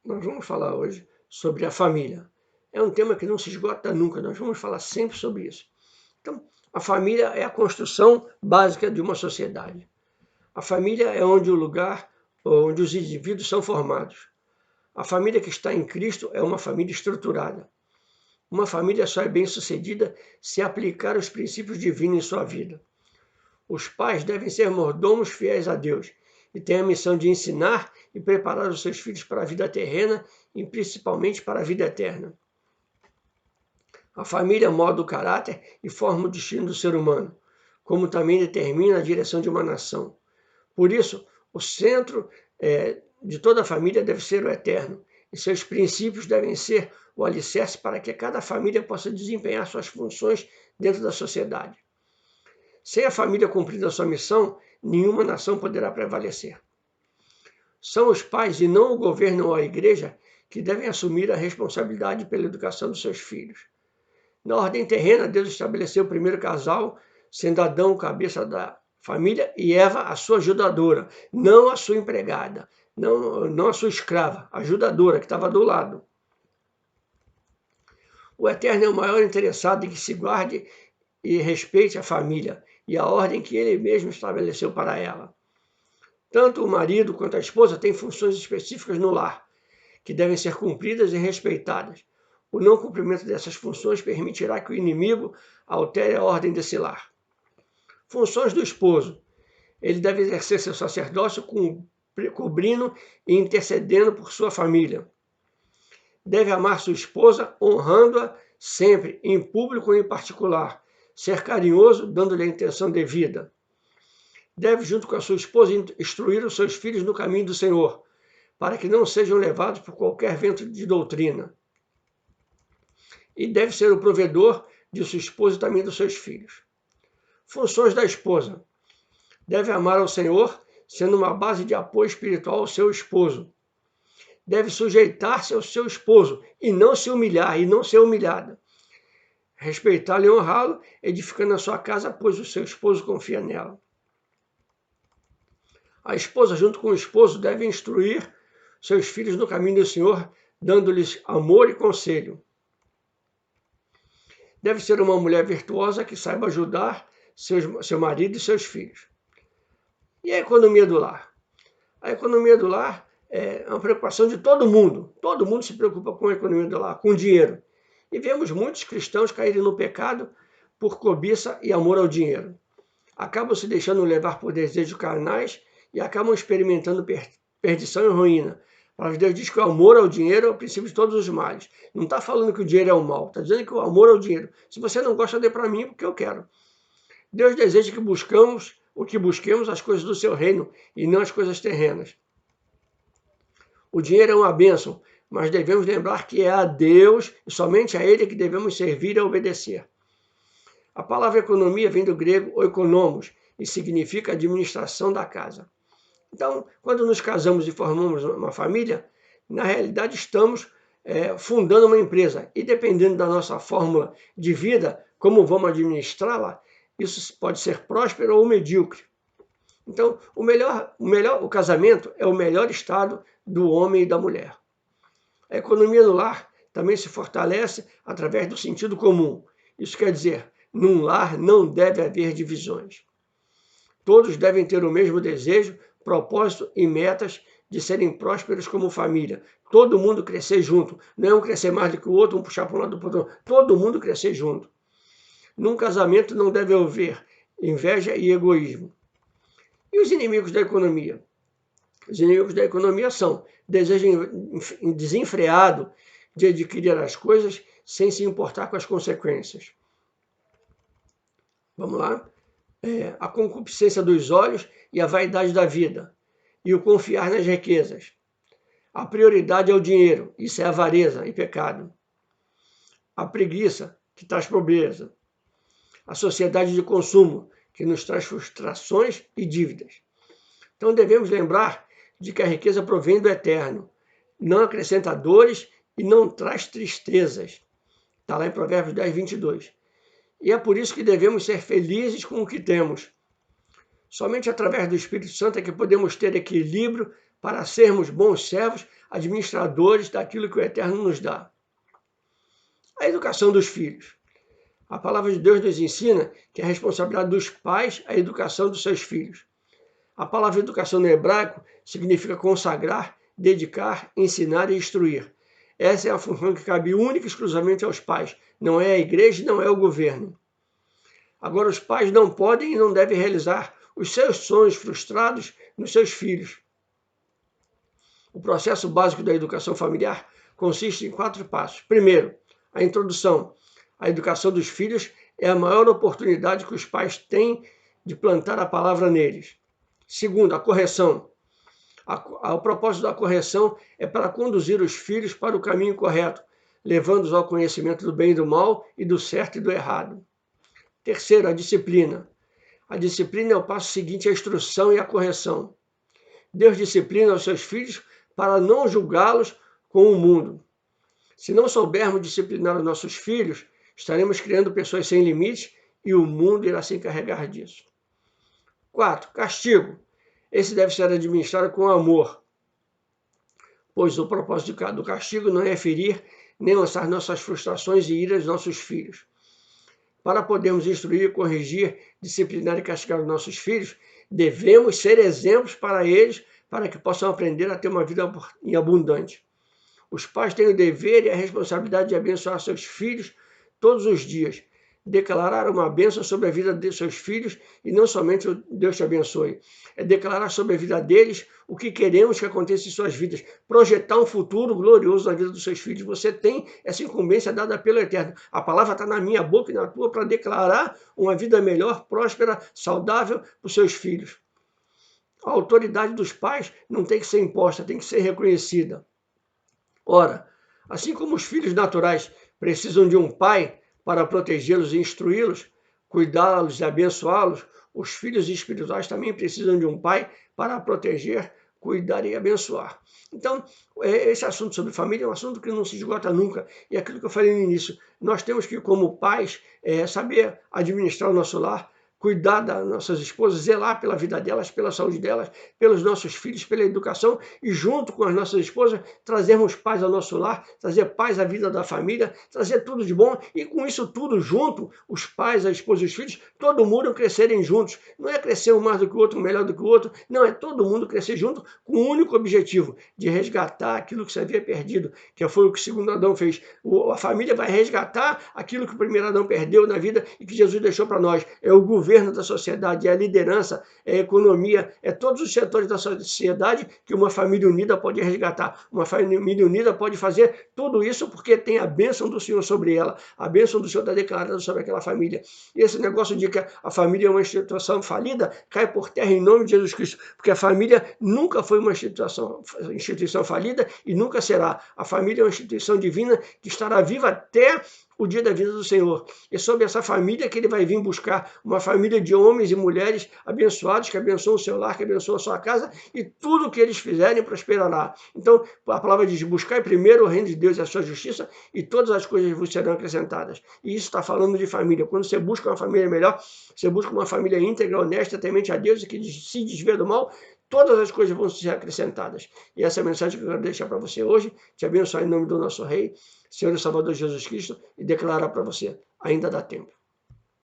Nós vamos falar hoje sobre a família. É um tema que não se esgota nunca, nós vamos falar sempre sobre isso. Então, a família é a construção básica de uma sociedade. A família é onde o lugar onde os indivíduos são formados. A família que está em Cristo é uma família estruturada. Uma família só é bem-sucedida se aplicar os princípios divinos em sua vida. Os pais devem ser mordomos fiéis a Deus e têm a missão de ensinar e preparar os seus filhos para a vida terrena e principalmente para a vida eterna. A família molda o caráter e forma o destino do ser humano, como também determina a direção de uma nação. Por isso, o centro de toda a família deve ser o eterno, e seus princípios devem ser o alicerce para que cada família possa desempenhar suas funções dentro da sociedade. Sem a família cumprindo a sua missão, nenhuma nação poderá prevalecer. São os pais e não o governo ou a igreja que devem assumir a responsabilidade pela educação dos seus filhos. Na ordem terrena, Deus estabeleceu o primeiro casal, sendo Adão o cabeça da família e Eva a sua ajudadora, não a sua empregada, não a sua escrava, a ajudadora que estava do lado. O Eterno é o maior interessado em que se guarde e respeite a família e a ordem que ele mesmo estabeleceu para ela. Tanto o marido quanto a esposa têm funções específicas no lar, que devem ser cumpridas e respeitadas. O não cumprimento dessas funções permitirá que o inimigo altere a ordem desse lar. Funções do esposo. Ele deve exercer seu sacerdócio cobrindo e intercedendo por sua família. Deve amar sua esposa, honrando-a sempre, em público ou em particular. Ser carinhoso, dando-lhe a intenção devida. Deve, junto com a sua esposa, instruir os seus filhos no caminho do Senhor, para que não sejam levados por qualquer vento de doutrina. E deve ser o provedor de sua esposa e também dos seus filhos. Funções da esposa. Deve amar ao Senhor, sendo uma base de apoio espiritual ao seu esposo. Deve sujeitar-se ao seu esposo e não se humilhar e não ser humilhada. Respeitá-lo e honrá-lo, edificando a sua casa, pois o seu esposo confia nela. A esposa, junto com o esposo, deve instruir seus filhos no caminho do Senhor, dando-lhes amor e conselho. Deve ser uma mulher virtuosa que saiba ajudar seu marido e seus filhos. E a economia do lar? A economia do lar é uma preocupação de todo mundo. Todo mundo se preocupa com a economia do lar, com dinheiro. E vemos muitos cristãos caírem no pecado por cobiça e amor ao dinheiro. Acabam se deixando levar por desejos carnais e acabam experimentando perdição e ruína. Mas Deus diz que o amor ao dinheiro é o princípio de todos os males. Não está falando que o dinheiro é o mal, está dizendo que o amor ao dinheiro. Se você não gosta, dê para mim porque eu quero. Deus deseja que busquemos as coisas do seu reino e não as coisas terrenas. O dinheiro é uma bênção, mas devemos lembrar que é a Deus e somente a Ele que devemos servir e obedecer. A palavra economia vem do grego oikonomos e significa administração da casa. Então, quando nos casamos e formamos uma família, na realidade estamos fundando uma empresa. E dependendo da nossa fórmula de vida, como vamos administrá-la, isso pode ser próspero ou medíocre. Então, o casamento é o melhor estado do homem e da mulher. A economia no lar também se fortalece através do sentido comum. Isso quer dizer, num lar não deve haver divisões. Todos devem ter o mesmo desejo, propósito e metas de serem prósperos como família. Todo mundo crescer junto. Não é um crescer mais do que o outro, um puxar para um lado para o outro. Todo mundo crescer junto. Num casamento não deve haver inveja e egoísmo. E os inimigos da economia? Os inimigos da economia são desejo desenfreado de adquirir as coisas sem se importar com as consequências. Vamos lá? A concupiscência dos olhos e a vaidade da vida, e o confiar nas riquezas. A prioridade é o dinheiro, isso é avareza e pecado. A preguiça, que traz pobreza. A sociedade de consumo, que nos traz frustrações e dívidas. Então devemos lembrar de que a riqueza provém do eterno, não acrescenta dores e não traz tristezas. Está lá em Provérbios 10, 22. E é por isso que devemos ser felizes com o que temos. Somente através do Espírito Santo é que podemos ter equilíbrio para sermos bons servos, administradores daquilo que o Eterno nos dá. A educação dos filhos. A palavra de Deus nos ensina que é a responsabilidade dos pais a educação dos seus filhos. A palavra educação no hebraico significa consagrar, dedicar, ensinar e instruir. Essa é a função que cabe única e exclusivamente aos pais. Não é a igreja e não é o governo. Agora, os pais não podem e não devem realizar os seus sonhos frustrados nos seus filhos. O processo básico da educação familiar consiste em 4 passos. Primeiro, a introdução. A educação dos filhos é a maior oportunidade que os pais têm de plantar a palavra neles. Segundo, a correção. O propósito da correção é para conduzir os filhos para o caminho correto, levando-os ao conhecimento do bem e do mal e do certo e do errado. Terceiro, a disciplina. A disciplina é o passo seguinte à instrução e à correção. Deus disciplina os seus filhos para não julgá-los com o mundo. Se não soubermos disciplinar os nossos filhos, estaremos criando pessoas sem limites e o mundo irá se encarregar disso. 4. Castigo. Esse deve ser administrado com amor, pois o propósito do castigo não é ferir nem lançar nossas frustrações e iras aos nossos filhos. Para podermos instruir, corrigir, disciplinar e castigar os nossos filhos, devemos ser exemplos para eles, para que possam aprender a ter uma vida abundante. Os pais têm o dever e a responsabilidade de abençoar seus filhos todos os dias, declarar uma bênção sobre a vida de seus filhos e não somente Deus te abençoe. É declarar sobre a vida deles o que queremos que aconteça em suas vidas. Projetar um futuro glorioso na vida dos seus filhos. Você tem essa incumbência dada pelo Eterno. A palavra está na minha boca e na tua para declarar uma vida melhor, próspera, saudável para os seus filhos. A autoridade dos pais não tem que ser imposta, tem que ser reconhecida. Ora, assim como os filhos naturais precisam de um pai para protegê-los e instruí-los, cuidá-los e abençoá-los, os filhos espirituais também precisam de um pai para proteger, cuidar e abençoar. Então, esse assunto sobre família é um assunto que não se esgota nunca. E aquilo que eu falei no início, nós temos que, como pais, saber administrar o nosso lar, cuidar das nossas esposas, zelar pela vida delas, pela saúde delas, pelos nossos filhos, pela educação e junto com as nossas esposas trazermos paz ao nosso lar, trazer paz à vida da família, trazer tudo de bom e com isso tudo junto, os pais, a esposa e os filhos, todo mundo crescerem juntos. Não é crescer um mais do que o outro, um melhor do que o outro, não, é todo mundo crescer junto com o único objetivo de resgatar aquilo que se havia perdido, que foi o que o segundo Adão fez. A família vai resgatar aquilo que o primeiro Adão perdeu na vida e que Jesus deixou para nós. É o governo da sociedade, é a liderança, é a economia, é todos os setores da sociedade que uma família unida pode resgatar. Uma família unida pode fazer tudo isso porque tem a bênção do Senhor sobre ela. A bênção do Senhor está declarada sobre aquela família. E esse negócio de que a família é uma instituição falida cai por terra em nome de Jesus Cristo, porque a família nunca foi uma instituição falida e nunca será. A família é uma instituição divina que estará viva até o dia da vida do Senhor. É sobre essa família que ele vai vir buscar, uma família de homens e mulheres abençoados, que abençoam o seu lar, que abençoam a sua casa, e tudo que eles fizerem prosperará. Então, a palavra diz, buscai primeiro o reino de Deus e a sua justiça, e todas as coisas vos serão acrescentadas. E isso está falando de família. Quando você busca uma família melhor, você busca uma família íntegra, honesta, temente a Deus, e que se desvia do mal, todas as coisas vão ser acrescentadas. E essa é a mensagem que eu quero deixar para você hoje, te abençoar em nome do nosso Rei, Senhor e Salvador Jesus Cristo, e declarar para você, ainda dá tempo.